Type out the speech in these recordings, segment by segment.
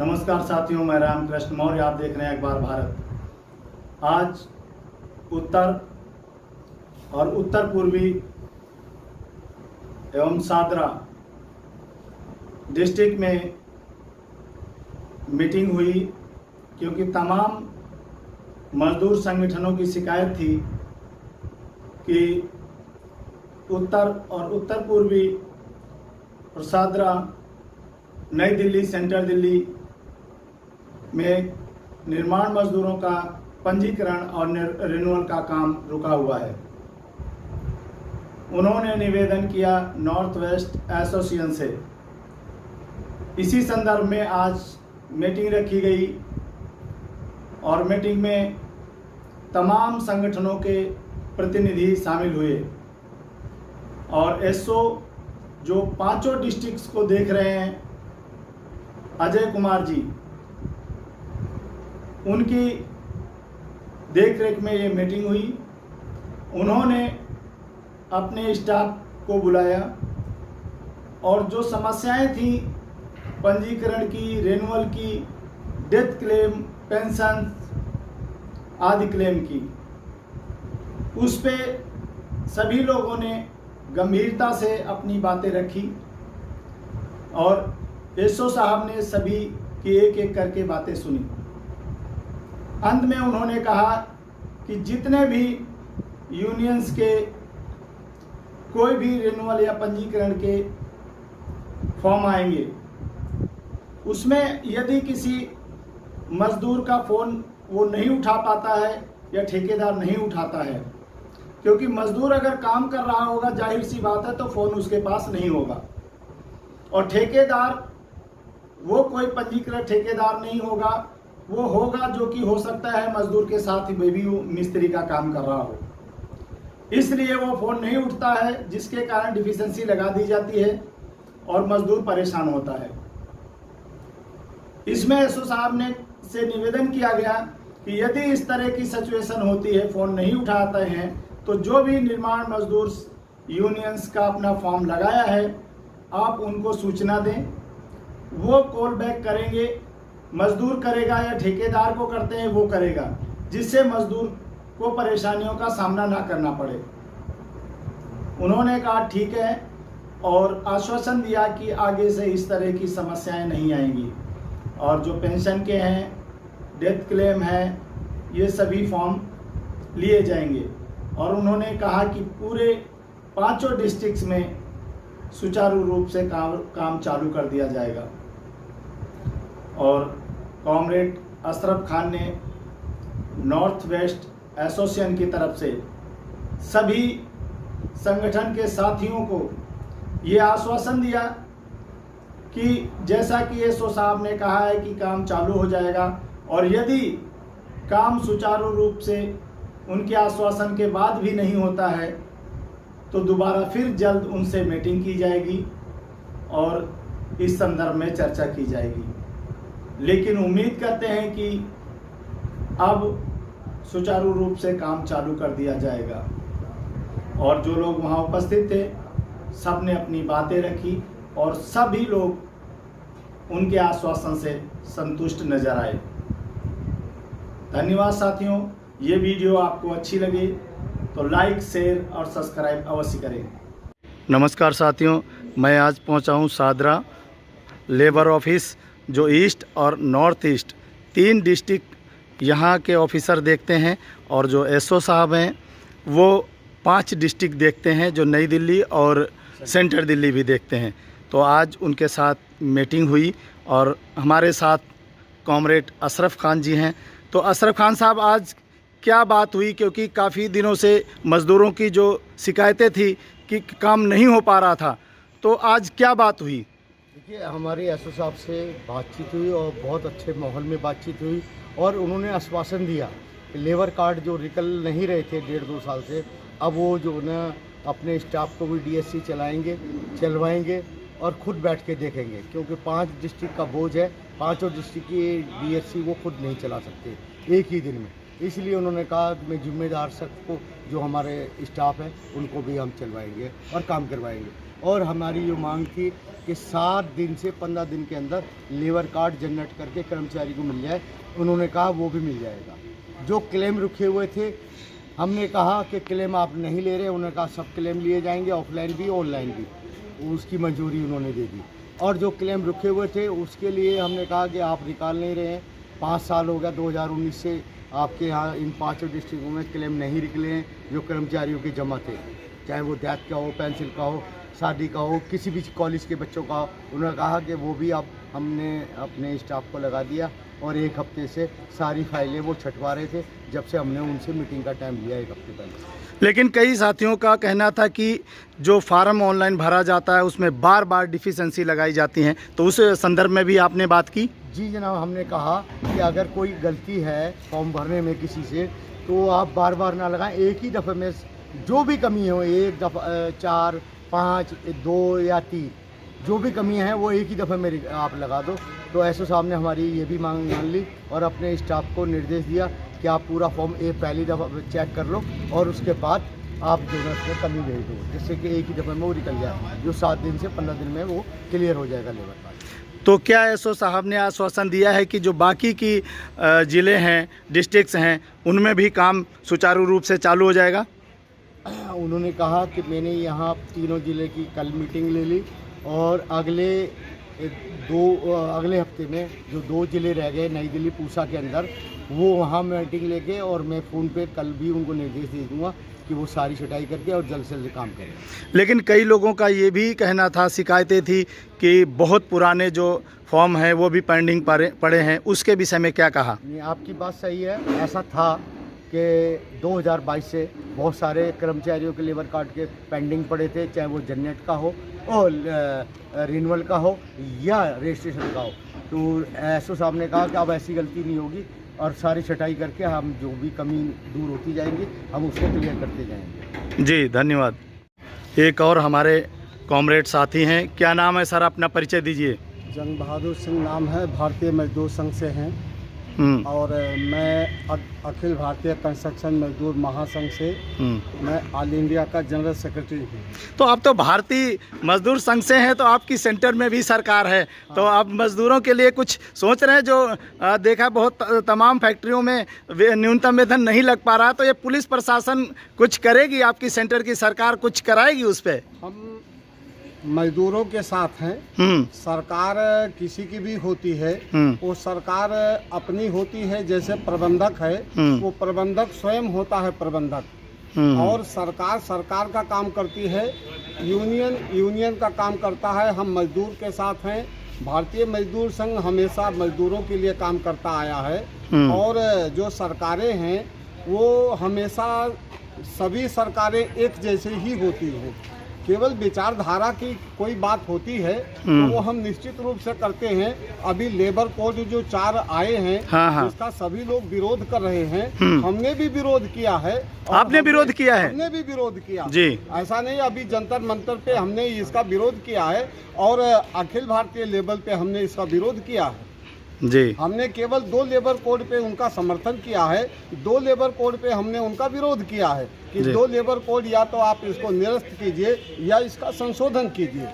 नमस्कार साथियों, मैं रामकृष्ण मौर्य, आप देख रहे हैं अखबार भारत। आज उत्तर और उत्तर पूर्वी एवं सादरा डिस्ट्रिक्ट में मीटिंग हुई, क्योंकि तमाम मजदूर संगठनों की शिकायत थी कि उत्तर और उत्तर पूर्वी और सादरा, नई दिल्ली, सेंट्रल दिल्ली में निर्माण मजदूरों का पंजीकरण और रिन्यूअल का काम रुका हुआ है। उन्होंने निवेदन किया नॉर्थ वेस्ट एसोसिएशन से। इसी संदर्भ में आज मीटिंग रखी गई और मीटिंग में तमाम संगठनों के प्रतिनिधि शामिल हुए और एसओ जो पांचों डिस्ट्रिक्ट्स को देख रहे हैं, अजय कुमार जी, उनकी देखरेख में ये मीटिंग हुई। उन्होंने अपने स्टाफ को बुलाया और जो समस्याएं थी पंजीकरण की, रिन्यूअल की, डेथ क्लेम, पेंशन आदि क्लेम की, उस पे सभी लोगों ने गंभीरता से अपनी बातें रखी और एसओ साहब ने सभी की एक एक करके बातें सुनी। अंत में उन्होंने कहा कि जितने भी यूनियंस के कोई भी रिन्यूअल या पंजीकरण के फॉर्म आएंगे, उसमें यदि किसी मजदूर का फ़ोन वो नहीं उठा पाता है या ठेकेदार नहीं उठाता है, क्योंकि मजदूर अगर काम कर रहा होगा, जाहिर सी बात है, तो फ़ोन उसके पास नहीं होगा। और ठेकेदार वो कोई पंजीकृत ठेकेदार नहीं होगा, वो होगा जो कि हो सकता है मजदूर के साथ ही भी वो मिस्त्री का काम कर रहा हो, इसलिए वो फ़ोन नहीं उठता है, जिसके कारण डिफिशेंसी लगा दी जाती है और मजदूर परेशान होता है। इसमें एसओ साहब ने से निवेदन किया गया कि यदि इस तरह की सिचुएशन होती है, फ़ोन नहीं उठाते हैं, तो जो भी निर्माण मजदूर यूनियंस का अपना फॉर्म लगाया है, आप उनको सूचना दें। वो कॉल बैक करेंगे, मजदूर करेगा या ठेकेदार को करते हैं वो करेगा, जिससे मजदूर को परेशानियों का सामना ना करना पड़े। उन्होंने कहा ठीक है और आश्वासन दिया कि आगे से इस तरह की समस्याएं नहीं आएंगी और जो पेंशन के हैं, डेथ क्लेम है, ये सभी फॉर्म लिए जाएंगे। और उन्होंने कहा कि पूरे पांचों डिस्ट्रिक्ट्स में सुचारू रूप से काम चालू कर दिया जाएगा। और कॉमरेड अशरफ खान ने नॉर्थ वेस्ट एसोसिएशन की तरफ से सभी संगठन के साथियों को ये आश्वासन दिया कि जैसा कि एसओ साहब ने कहा है कि काम चालू हो जाएगा और यदि काम सुचारू रूप से उनके आश्वासन के बाद भी नहीं होता है तो दोबारा फिर जल्द उनसे मीटिंग की जाएगी और इस संदर्भ में चर्चा की जाएगी। लेकिन उम्मीद करते हैं कि अब सुचारू रूप से काम चालू कर दिया जाएगा। और जो लोग वहां उपस्थित थे, सब ने अपनी बातें रखी और सभी लोग उनके आश्वासन से संतुष्ट नजर आए। धन्यवाद साथियों। ये वीडियो आपको अच्छी लगी तो लाइक, शेयर और सब्सक्राइब अवश्य करें। नमस्कार साथियों, मैं आज पहुंचा हूं सादरा लेबर ऑफिस, जो ईस्ट और नॉर्थ ईस्ट तीन डिस्ट्रिक्ट यहाँ के ऑफिसर देखते हैं और जो एसओ साहब हैं वो 5 डिस्ट्रिक्ट देखते हैं, जो नई दिल्ली और सेंट्रल दिल्ली भी देखते हैं। तो आज उनके साथ मीटिंग हुई और हमारे साथ कॉमरेड अशरफ खान जी हैं। तो अशरफ खान साहब, आज क्या बात हुई, क्योंकि काफ़ी दिनों से मज़दूरों की जो शिकायतें थी कि काम नहीं हो पा रहा था, तो आज क्या बात हुई? देखिए, हमारी एसओ साहब से बातचीत हुई और बहुत अच्छे माहौल में बातचीत हुई और उन्होंने आश्वासन दिया कि लेबर कार्ड जो निकल नहीं रहे थे 1.5-2 साल से, अब वो जो ना अपने स्टाफ को भी डीएससी चलवाएंगे और खुद बैठ के देखेंगे, क्योंकि 5 डिस्ट्रिक्ट का बोझ है, पाँचों डिस्ट्रिक्ट की डीएससी वो खुद नहीं चला सकते एक ही दिन में। इसलिए उन्होंने कहा कि मैं जिम्मेदार सबको, जो हमारे स्टाफ है, उनको भी हम चलवाएंगे और काम करवाएंगे। और हमारी ये मांग थी कि 7 दिन से 15 दिन के अंदर लेबर कार्ड जनरेट करके कर्मचारी को मिल जाए। उन्होंने कहा वो भी मिल जाएगा। जो क्लेम रुके हुए थे, हमने कहा कि क्लेम आप नहीं ले रहे, उन्होंने कहा सब क्लेम लिए जाएंगे, ऑफलाइन भी ऑनलाइन भी। उसकी मंजूरी उन्होंने दे दी। और जो क्लेम रुके हुए थे उसके लिए हमने कहा कि आप निकाल नहीं रहे हैं। 5 साल हो गया 2019 से आपके यहाँ इन 5 डिस्ट्रिक्टों में क्लेम नहीं निकले हैं जो कर्मचारियों के जमा थे, चाहे वो डेथ का हो, पेंशन का हो, शादी का हो, किसी भी कॉलेज के बच्चों का हो। उन्होंने कहा कि वो भी अब हमने अपने स्टाफ को लगा दिया और 1 हफ्ते से सारी फाइलें वो छटवा रहे थे जब से हमने उनसे मीटिंग का टाइम लिया 1 हफ्ते पहले। लेकिन कई साथियों का कहना था कि जो फार्म ऑनलाइन भरा जाता है उसमें बार बार डिफिशेंसी लगाई जाती हैं, तो उस संदर्भ में भी आपने बात की? जी जनाब, हमने कहा कि अगर कोई गलती है फॉर्म भरने में किसी से तो आप बार बार ना लगाएं, एक ही दफ़े में जो भी कमी हो, 1 दफ़ा 4, 5, 2 या 3 जो भी कमियां हैं वो एक ही दफ़े में आप लगा दो। तो एसओ साहब ने हमारी ये भी मांग मान ली और अपने स्टाफ को निर्देश दिया कि आप पूरा फॉर्म पहली दफ़ा चेक कर लो और उसके बाद आप जो है उसमें कमी भेज दो, जिससे कि एक ही दफ़े में वो निकल जाए, जो 7 दिन से 15 दिन में वो क्लियर हो जाएगा लेबर कार्ड। तो क्या एसओ साहब ने आश्वासन दिया है कि जो बाकी की ज़िले हैं, डिस्ट्रिक्ट्स हैं, उनमें भी काम सुचारू रूप से चालू हो जाएगा? उन्होंने कहा कि मैंने यहाँ तीनों ज़िले की कल मीटिंग ले ली और अगले हफ्ते में जो 2 ज़िले रह गए नई दिल्ली पूसा के अंदर, वो वहाँ मीटिंग लेके और मैं फ़ोन पे कल भी उनको निर्देश दे दूँगा कि वो सारी छटाई करके और जल्द से जल्द काम करें। लेकिन कई लोगों का ये भी कहना था, शिकायतें थी कि बहुत पुराने जो फॉर्म हैं वो भी पेंडिंग पड़े हैं, उसके विषय में क्या कहा? नहीं, आपकी बात सही है। ऐसा था कि 2022 से बहुत सारे कर्मचारियों के लेबर कार्ड के पेंडिंग पड़े थे, चाहे वो जनरेट का हो और रिन्यूअल का हो या रजिस्ट्रेशन का हो। तो एसओ साहब ने कहा कि अब ऐसी गलती नहीं होगी और सारी छटाई करके हम जो भी कमी दूर होती जाएंगी हम उसको क्लियर करते जाएंगे। जी धन्यवाद। एक और हमारे कॉमरेड साथी हैं, क्या नाम है सर, अपना परिचय दीजिए। जंग बहादुर सिंह नाम है, भारतीय मजदूर संघ से हैं और मैं अखिल भारतीय कंस्ट्रक्शन मजदूर महासंघ से मैं ऑल इंडिया का जनरल सेक्रेटरी हूँ। तो आप तो भारतीय मजदूर संघ से हैं, तो आपकी सेंटर में भी सरकार है, तो आप मजदूरों के लिए कुछ सोच रहे हैं? जो देखा बहुत तमाम फैक्ट्रियों में न्यूनतम वेतन नहीं लग पा रहा, तो ये पुलिस प्रशासन कुछ करेगी, आपकी सेंटर की सरकार कुछ कराएगी उस पर? हम मजदूरों के साथ हैं। सरकार किसी की भी होती है, वो सरकार अपनी होती है। जैसे प्रबंधक है, वो प्रबंधक स्वयं होता है प्रबंधक, और सरकार का काम करती है, यूनियन का काम करता है। हम मजदूर के साथ हैं। भारतीय मजदूर संघ हमेशा मजदूरों के लिए काम करता आया है और जो सरकारें हैं वो हमेशा सभी सरकारें एक जैसे ही होती हैं। केवल विचारधारा की कोई बात होती है तो वो हम निश्चित रूप से करते हैं। अभी लेबर कोड जो 4 आए हैं, उसका सभी लोग विरोध कर रहे हैं। हमने भी विरोध किया है। आपने विरोध किया है? हमने भी विरोध किया जी। ऐसा नहीं, अभी जंतर मंतर पे हमने इसका विरोध किया है और अखिल भारतीय लेवल पे हमने इसका विरोध किया है जी। हमने केवल 2 लेबर कोड पे उनका समर्थन किया है, 2 लेबर कोड पे हमने उनका विरोध किया है कि 2 लेबर कोड या तो आप इसको निरस्त कीजिए या इसका संशोधन कीजिए।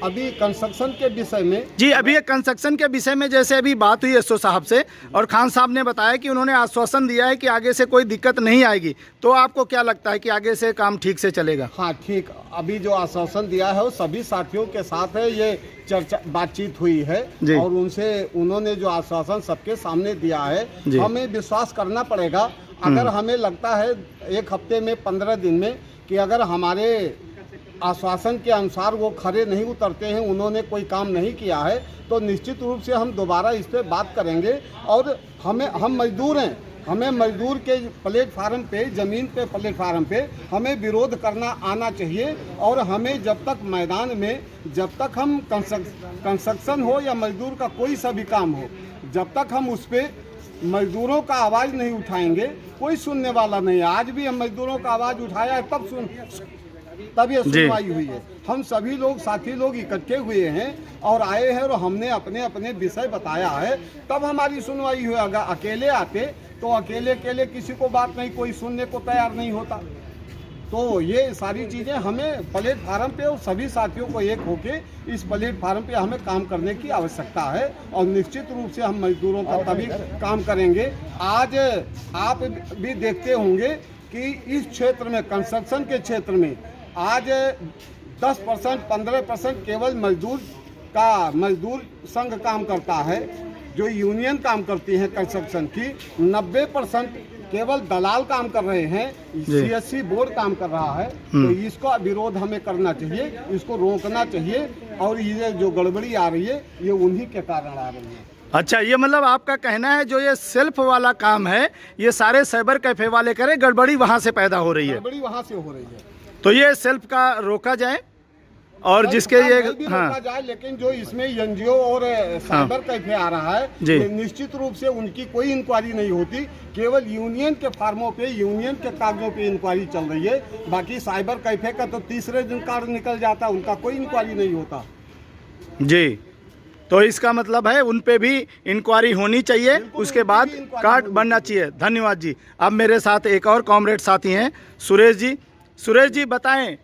अभी कंस्ट्रक्शन के विषय में जी, अभी कंस्ट्रक्शन के विषय में जैसे अभी बात हुई एसओ साहब से और खान साहब ने बताया कि उन्होंने आश्वासन दिया है कि आगे से कोई दिक्कत नहीं आएगी, तो आपको क्या लगता है कि आगे से काम ठीक से चलेगा? हाँ ठीक, अभी जो आश्वासन दिया है वो सभी साथियों के साथ है, ये चर्चा बातचीत हुई है और उन्होंने जो आश्वासन सबके सामने दिया है, हमें विश्वास करना पड़ेगा। अगर हमें लगता है 1 हफ्ते में 15 दिन में कि अगर हमारे आश्वासन के अनुसार वो खरे नहीं उतरते हैं, उन्होंने कोई काम नहीं किया है, तो निश्चित रूप से हम दोबारा इस पर बात करेंगे। और हम मजदूर हैं, हमें मजदूर के प्लेटफार्म पे, ज़मीन पे, प्लेटफार्म पे हमें विरोध करना आना चाहिए। और हमें जब तक मैदान में, जब तक हम कंस्ट्रक्शन हो या मजदूर का कोई सा भी काम हो, जब तक हम उस पर मजदूरों का आवाज़ नहीं उठाएंगे कोई सुनने वाला नहीं। आज भी हम मजदूरों का आवाज़ उठाया है, तब ये सुनवाई हुई है। हम सभी लोग, साथी लोग इकट्ठे हुए हैं और आए हैं और हमने अपने अपने विषय बताया है, तब हमारी सुनवाई हुई। अगर अकेले आते तो अकेले किसी को बात नहीं, कोई सुनने को तैयार नहीं होता। तो ये सारी चीज़ें हमें प्लेटफार्म पे और सभी साथियों को एक होके इस प्लेटफार्म पे हमें काम करने की आवश्यकता है और निश्चित रूप से हम मजदूरों का तभी काम करेंगे। आज आप भी देखते होंगे कि इस क्षेत्र में, कंस्ट्रक्शन के क्षेत्र में आज 10% 15% केवल मजदूर संघ काम करता है, जो यूनियन काम करती है कंस्ट्रक्शन की। 90% केवल दलाल काम कर रहे हैं, सीएससी बोर्ड काम कर रहा है। तो इसका विरोध हमें करना चाहिए, इसको रोकना चाहिए और ये जो गड़बड़ी आ रही है ये उन्हीं के कारण आ रही है। अच्छा, ये मतलब आपका कहना है जो ये सेल्फ वाला काम है ये सारे साइबर कैफे वाले करें, गड़बड़ी वहाँ से पैदा हो रही है, गड़बड़ी वहाँ से हो रही है। तो ये सेल्फ का रोका जाए और जिसके ये रोका जाए, लेकिन जो इसमें एनजीओ और साइबर कैफे आ रहा है निश्चित रूप से उनकी कोई इंक्वायरी नहीं होती, केवल यूनियन के फार्मों पे, यूनियन के कागजों पे इंक्वायरी चल रही है। बाकी साइबर कैफे का तो तीसरे दिन कार्ड निकल जाता, उनका कोई इंक्वायरी नहीं होता जी। तो इसका मतलब है उन पे भी इंक्वायरी होनी चाहिए, उसके बाद कार्ड बनना चाहिए। धन्यवाद जी। अब मेरे साथ एक और कॉमरेड साथी हैं, सुरेश जी। सुरेश जी बताएं,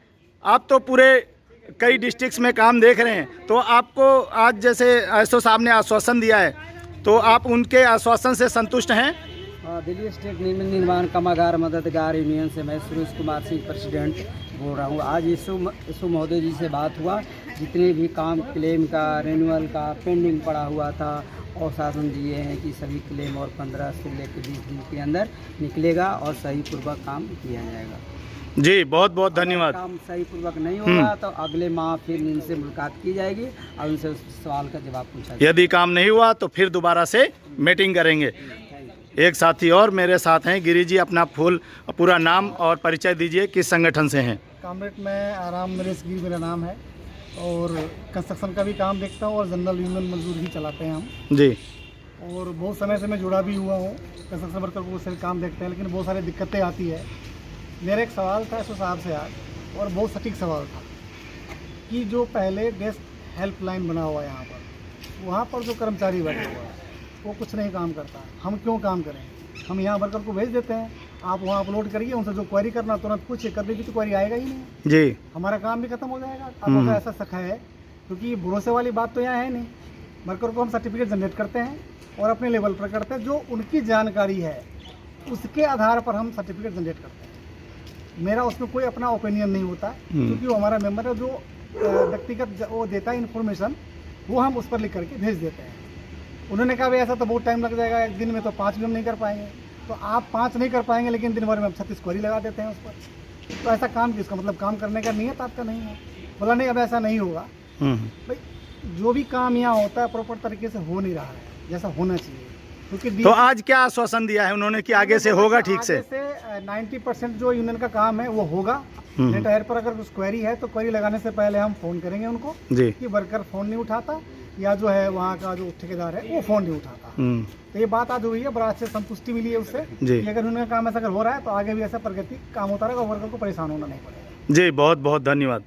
आप तो पूरे कई डिस्ट्रिक्ट्स में काम देख रहे हैं, तो आपको आज जैसे एसओ साहब ने आश्वासन दिया है तो आप उनके आश्वासन से संतुष्ट हैं? दिल्ली स्टेट निर्माण कामगार मददगार यूनियन से मैं सुरेश कुमार सिंह प्रेसिडेंट बोल रहा हूँ। आज एसओ महोदय जी से बात हुआ, जितने भी काम क्लेम का, रेन्यूअल का पेंडिंग पड़ा हुआ था और शासन दिए हैं कि सभी क्लेम और 15 से लेकर 20 दिन के अंदर निकलेगा और सही पूर्वक काम किया जाएगा। जी बहुत बहुत धन्यवाद। काम सही पूर्वक नहीं होगा तो अगले माह फिर इनसे मुलाकात की जाएगी और उनसे उस सवाल का जवाब पूछा जाएगा। यदि काम नहीं हुआ तो फिर दोबारा से मीटिंग करेंगे। एक साथी और मेरे साथ हैं, गिरी जी अपना पूरा नाम और परिचय दीजिए, किस संगठन से हैं? कामरेड में आराम नरेश गिरी मेरा नाम है और कंस्ट्रक्शन का भी काम देखता हूँ और जनरल यूनियन मजदूर ही चलाते हैं हम जी। और बहुत समय से मैं जुड़ा भी हुआ हूँ, कंस्ट्रक्शन वर्कर को सभी काम देखते हैं, लेकिन बहुत सारी दिक्कतें आती है। मेरा एक सवाल था एसओ साहब से आज, और बहुत सटीक सवाल था कि जो पहले डेस्क हेल्पलाइन बना हुआ है यहाँ पर, वहाँ पर जो कर्मचारी बैठा हुआ है वो कुछ नहीं काम करता। हम क्यों काम करें? हम यहाँ वर्कर को भेज देते हैं, आप वहाँ अपलोड करिए, उनसे जो क्वेरी करना तुरंत पूछिए, कर देगी तो क्वेरी आएगा ही नहीं जी, हमारा काम भी खत्म हो जाएगा। अब ऐसा शक है, क्योंकि भरोसे वाली बात तो यहाँ है नहीं। वर्कर को हम सर्टिफिकेट जनरेट करते हैं और अपने लेवल पर करते हैं, जो उनकी जानकारी है उसके आधार पर हम सर्टिफिकेट जनरेट करते हैं। मेरा उसमें कोई अपना ओपिनियन नहीं होता, क्योंकि वो हमारा मेंबर है, जो व्यक्तिगत वो देता है इन्फॉर्मेशन, वो हम उस पर लिख करके भेज देते हैं। उन्होंने कहा भाई ऐसा तो बहुत टाइम लग जाएगा, एक दिन में तो 5 भी हम नहीं कर पाएंगे। तो आप 5 नहीं कर पाएंगे, लेकिन दिन भर में हम 36 क्वेरी लगा देते हैं उस पर। तो ऐसा काम किसका, मतलब काम करने का नियत आपका नहीं है। बोला नहीं अब ऐसा नहीं होगा। भाई जो भी काम यहाँ होता है प्रॉपर तरीके से हो नहीं रहा है जैसा होना चाहिए। क्योंकि तो आज क्या आश्वासन दिया है उन्होंने कि आगे से होगा ठीक से? 90% जो यूनियन का काम है वो होगा। नेट हायर पर अगर कुछ क्वेरी है तो क्वेरी लगाने से पहले हम फोन करेंगे उनको जी, कि वर्कर फोन नहीं उठाता या जो है वहाँ का जो ठेकेदार है वो फोन नहीं उठाता। तो ये बात आज हुई है, बड़ा अच्छे संतुष्टि मिली है उससे कि अगर उन्होंने काम ऐसा अगर हो रहा है तो आगे भी ऐसा प्रगति काम होता रहेगा और वर्कर को परेशान होना नहीं पड़ेगा। जी बहुत बहुत धन्यवाद।